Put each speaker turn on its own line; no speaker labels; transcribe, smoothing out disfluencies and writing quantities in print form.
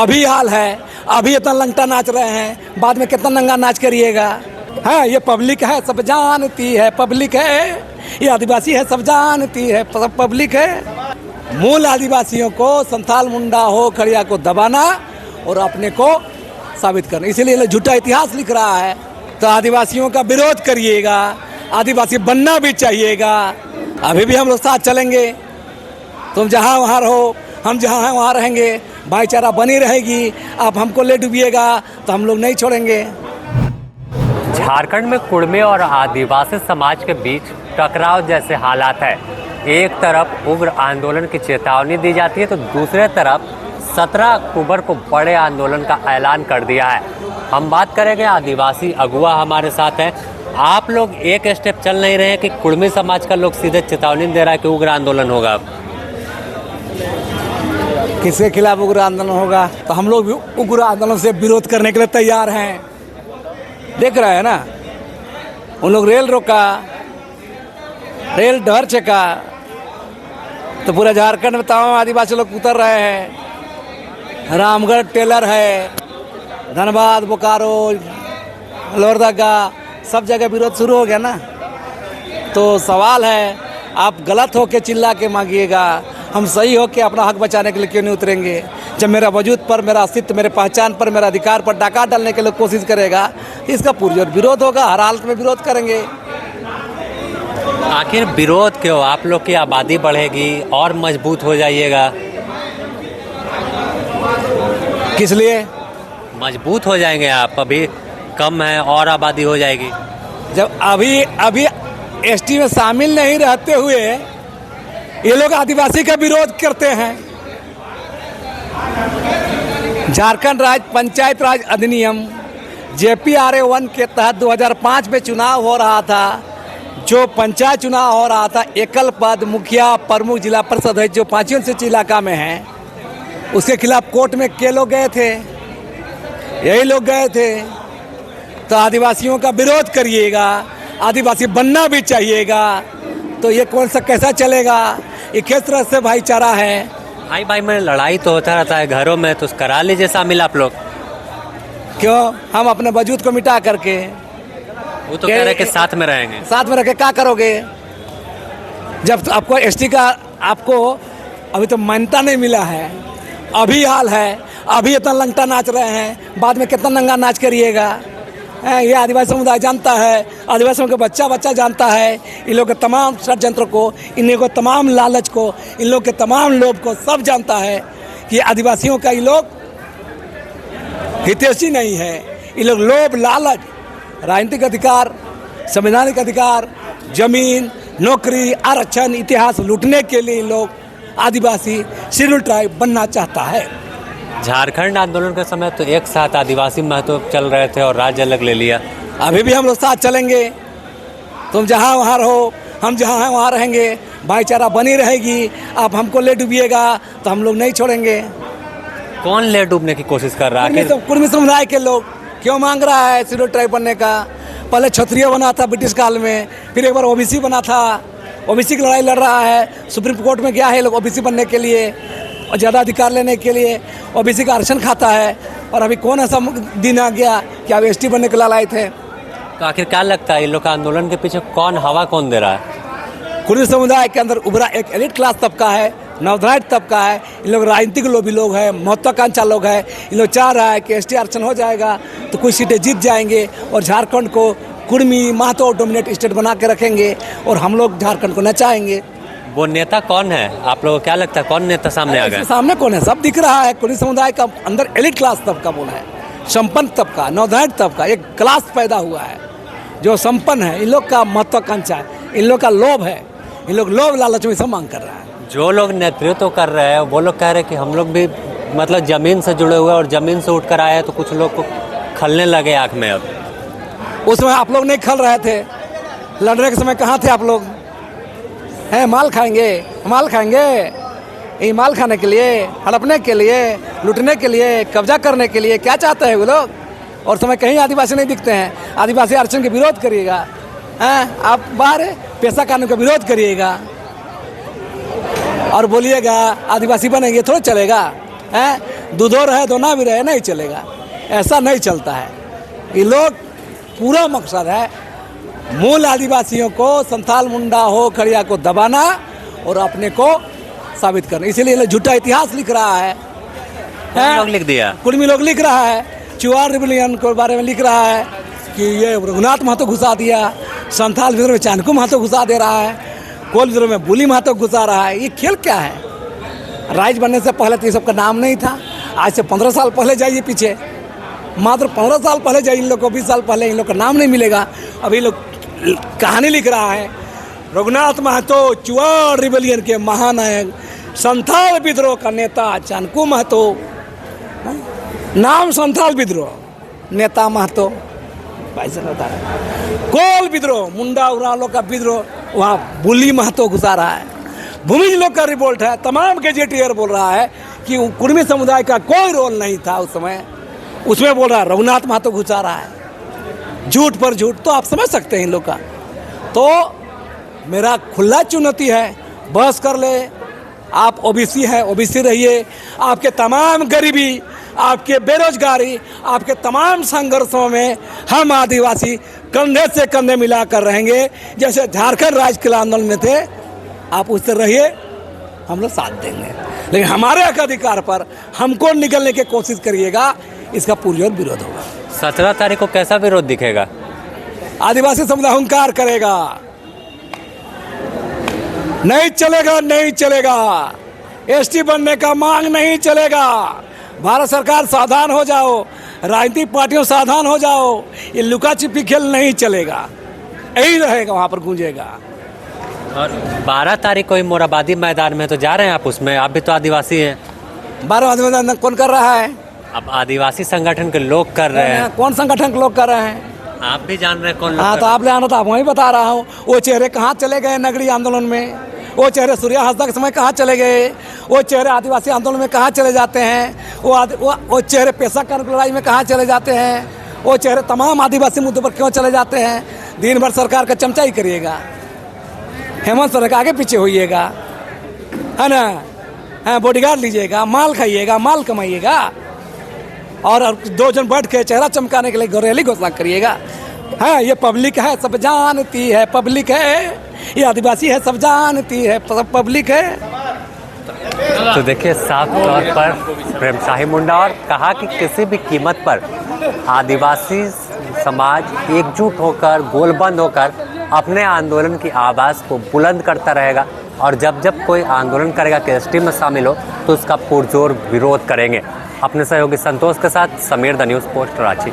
अभी हाल है, अभी इतना लंगटा नाच रहे हैं, बाद में कितना नंगा नाच करिएगा। हाँ, ये पब्लिक है, सब जानती है, पब्लिक है, ये आदिवासी है, सब जानती है, सब पब्लिक है। मूल आदिवासियों को, संथाल, मुंडा हो, खड़िया को दबाना और अपने को साबित करना, इसीलिए झूठा इतिहास लिख रहा है। तो आदिवासियों का विरोध करिएगा, आदिवासी बनना भी चाहिएगा। अभी भी हम लोग साथ चलेंगे, तुम जहाँ वहाँ रहो, हम जहाँ हैं वहाँ रहेंगे, भाईचारा बनी रहेगी। आप हमको ले डूबिएगा तो हम लोग नहीं छोड़ेंगे।
झारखंड में कुड़मी और आदिवासी समाज के बीच टकराव जैसे हालात है। एक तरफ उग्र आंदोलन की चेतावनी दी जाती है तो दूसरे तरफ 17 अक्टूबर को बड़े आंदोलन का ऐलान कर दिया है। हम बात करेंगे, आदिवासी अगुआ हमारे साथ हैं। आप लोग एक स्टेप चल नहीं रहे हैं कि कुड़मी समाज का लोग सीधे चेतावनी दे रहा है कि उग्र आंदोलन होगा।
किसके खिलाफ उग्र आंदोलन होगा? तो हम लोग भी उग्र आंदोलन से विरोध करने के लिए तैयार हैं। देख रहे हैं ना, उन लोग रेल रोका, रेल डर चका, तो पूरा झारखंड में तमाम आदिवासी लोग उतर रहे हैं। रामगढ़ टेलर है, धनबाद, बोकारो, लोहरदगा, सब जगह विरोध शुरू हो गया ना। तो सवाल है, आप गलत हो के चिल्ला के मांगिएगा, हम सही हो के अपना हक बचाने के लिए क्यों नहीं उतरेंगे? जब मेरा वजूद पर, मेरा अस्तित्व, मेरे पहचान पर, मेरा अधिकार पर डाका डालने के लिए कोशिश करेगा, इसका पुरजोर विरोध होगा, हर हालत में विरोध करेंगे।
आखिर विरोध क्यों? आप लोग की आबादी बढ़ेगी और मजबूत हो जाइएगा।
किस लिए
मजबूत हो जाएंगे आप? अभी कम है और आबादी हो जाएगी।
जब अभी एसटी में शामिल नहीं रहते हुए ये लोग आदिवासी का विरोध करते हैं। झारखंड राज्य पंचायत राज अधिनियम JPRA 1 के तहत 2005 में चुनाव हो रहा था। जो पंचायत चुनाव हो रहा था, एकल पद, मुखिया, प्रमुख, जिला परिषद है, जो 5 अनुसूचित इलाका में है, उसके खिलाफ कोर्ट में के लोग गए थे? यही लोग गए थे। तो आदिवासियों का विरोध करिएगा, आदिवासी बनना भी चाहिएगा। तो ये कौन सा कैसा चलेगा? ये किस तरह से भाईचारा है?
भाई में लड़ाई तो होता रहता है घरों में, तो करा लीजिए शामिल आप लोग।
क्यों? हम अपने वजूद को मिटा करके,
वो तो कह रहे कि साथ में रहेंगे।
साथ में रह के क्या करोगे? जब आपको एसटी का, आपको अभी तो मान्यता नहीं मिला है, अभी हाल है, अभी इतना लंगटा नाच रहे हैं, बाद में कितना नंगा नाच करिएगा? ये आदिवासी समुदाय जानता है, आदिवासियों के बच्चा जानता है, इन लोग के तमाम षड्यंत्र को, इन लोगों के तमाम लालच को, इन लोग के तमाम लोभ को सब जानता है कि आदिवासियों का ये लोग हितैषी नहीं है। ये लोग लोभ, लालच, राजनीतिक अधिकार, संवैधानिक अधिकार, जमीन, नौकरी, आरक्षण, इतिहास लूटने के लिए लोग आदिवासी शेड्यूल ट्राइब बनना चाहता है।
झारखंड आंदोलन के समय तो एक साथ आदिवासी महत्व चल रहे थे और राज्य अलग ले लिया।
अभी भी हम लोग साथ चलेंगे, तुम जहाँ वहाँ रहो, हम जहाँ हैं वहाँ रहेंगे, भाईचारा बनी रहेगी। आप हमको ले डूबिएगा तो हम लोग नहीं छोड़ेंगे।
कौन ले डूबने की कोशिश कर रहा है?
कुर्मी समुदाय के लोग क्यों मांग रहा है शेड्यूल ट्राइब बनने का? पहले क्षत्रिय बना था ब्रिटिश काल में, फिर एक बार ओबीसी बना था, ओबीसी की लड़ाई लड़ रहा है, सुप्रीम कोर्ट में गया है लोग ओबीसी बनने के लिए और ज़्यादा अधिकार लेने के लिए। ओबीसी का आरक्षण खाता है, और अभी कौन ऐसा दिन आ गया कि आप एसटी बनने के लाए थे?
तो आखिर क्या लगता है, इन लोग का आंदोलन के पीछे कौन हवा कौन दे रहा है?
कुर्मी समुदाय के अंदर उभरा एक एलिट क्लास तबका है, नवधारित तबका है। इन लोग राजनीतिक लोभी लोग हैं, महत्वाकांक्षा लोग हैं। इन लोग चाह रहा है कि एसटी आरक्षण हो जाएगा तो कुछ सीटें जीत जाएंगे और झारखंड को कुर्मी महतो डोमिनेट स्टेट बना के रखेंगे और हम लोग झारखंड को नचाएंगे।
वो नेता कौन है? आप लोगों को क्या लगता है कौन नेता सामने आ गया?
सामने कौन है? सब दिख रहा है। कुर्मी समुदाय का अंदर एलिट क्लास तबका बोला है, संपन्न तबका, नवधारित तबका, एक क्लास पैदा हुआ है जो संपन्न है। इन लोग का महत्वाकांक्षा है, इन लोग का लोभ है, इन लोग लोभ लालच में सब मांग कर रहा है।
जो लोग नेतृत्व कर रहे हैं वो लोग कह रहे हैं कि हम लोग भी मतलब जमीन से जुड़े हुए और जमीन से उठ कर आए हैं, तो कुछ लोग को खलने लगे आँख में। अब
उस समय आप लोग नहीं खल रहे थे, लड़ने के समय कहाँ थे आप लोग? हैं माल खाएंगे, माल खाएंगे, ये माल खाने के लिए, हड़पने के लिए, लूटने के लिए, कब्जा करने के लिए क्या चाहते हैं वो लोग? और समय कहीं आदिवासी नहीं दिखते हैं। आदिवासी आरक्षण का विरोध करिएगा, हैं आप बाहर पेशा कानून का विरोध करिएगा और बोलिएगा आदिवासी बनेंगे, थोड़ा चलेगा। हैं, दूधो रहे दो ना भी रहे नहीं चलेगा, ऐसा नहीं चलता है। ये लोग पूरा मकसद है मूल आदिवासियों को, संथाल मुंडा हो खड़िया को दबाना और अपने को साबित करना। इसीलिए ये झूठा इतिहास लिख रहा है,
लोग लिख दिया,
कुर्मी लोग लिख रहा है, चुआर रिबेलियन के बारे में लिख रहा है कि ये रघुनाथ महतो घुसा दिया, संथाल विद्रोह में चाणक्य महतो घुसा दे रहा है, कोल विद्रोह में बुली महतो घुसा रहा है। ये खेल क्या है? राज्य बनने से पहले तो ये सबका नाम नहीं था। आज से 15 साल पहले जाइए पीछे, मात्र 15 साल पहले जाइए, इन लोग को 20 साल पहले इन लोग का नाम नहीं मिलेगा। अभी लोग कहानी लिख रहा है, रघुनाथ महतो चुआर रिबेलियन के महानायक, संथाल विद्रोह का नेता चाणक्य महतो, नाम संथाल विद्रोह, नेता महतो, कोल विद्रोह मुंडा उरालों का विद्रोह, वहाँ बुली महतो घुसा रहा है। भूमिज लोग का रिवोल्ट है, तमाम गेजेटियर बोल रहा है कि कुर्मी समुदाय का कोई रोल नहीं था उस समय, उसमें बोल रहा है रघुनाथ महतो घुसा रहा है। झूठ पर झूठ, तो आप समझ सकते हैं इन लोग का। तो मेरा खुला चुनौती है, बहस कर ले। आप ओबीसी हैं, ओबीसी रहिए। आपके तमाम गरीबी, आपके बेरोजगारी, आपके तमाम संघर्षों में हम आदिवासी कंधे से कंधे मिलाकर रहेंगे। जैसे झारखंड राज्य के आंदोलन में थे, आप उससे रहिए, हम लोग साथ देंगे। लेकिन हमारे हक अधिकार पर हमको निकलने की कोशिश करिएगा, इसका पुरजोर विरोध होगा।
17 तारीख को कैसा विरोध दिखेगा?
आदिवासी समुदाय हुंकार करेगा, नहीं चलेगा, नहीं चलेगा, एसटी बनने का मांग नहीं चलेगा। भारत सरकार सावधान हो जाओ, राजनीतिक पार्टियों सावधान हो जाओ, ये लुका छिपी खेल नहीं चलेगा, यही रहेगा, वहाँ पर गूंजेगा।
और 12 तारीख को ही मोराबादी मैदान में तो जा रहे हैं आप, उसमें आप भी तो आदिवासी हैं।
12 मैदान कौन कर रहा है?
अब आदिवासी संगठन के लोग कर रहे हैं।
कौन संगठन के लोग कर रहे हैं?
आप भी जान रहे हैं कौन लोग?
हाँ, तो आप ले आना, तो आप वहीं बता रहा हूँ। वो चेहरे कहाँ चले गए नगरी आंदोलन में? वो चेहरे सूर्या हंसदा के समय कहाँ चले गए? वो चेहरे आदिवासी आंदोलन में कहाँ चले जाते हैं? वो चेहरे पेशा कार्मिक लड़ाई में कहाँ चले जाते हैं? वो चेहरे तमाम आदिवासी मुद्दों पर क्यों चले जाते हैं? दिन भर सरकार का चमचा ही करिएगा, हेमंत सोरेन के आगे पीछे होइएगा, है ना? हाँ, बॉडीगार्ड लीजिएगा, माल खाइएगा, माल कमाइएगा, और 2 जन बैठ के चेहरा चमकाने के लिए रैली घोषणा करिएगा। हाँ, ये पब्लिक है, सब जानती है, पब्लिक है, ये आदिवासी है, सब जानती है, सब पब्लिक है।
तो देखिए, साफ तौर पर प्रेम शाही मुंडा और कहा कि किसी भी कीमत पर आदिवासी समाज एकजुट होकर, गोलबंद होकर अपने आंदोलन की आवाज़ को बुलंद करता रहेगा, और जब जब कोई आंदोलन करेगा कि एसटी में शामिल हो तो उसका पुरजोर विरोध करेंगे। अपने सहयोगी संतोष के साथ Sameer, the news post, Ranchi.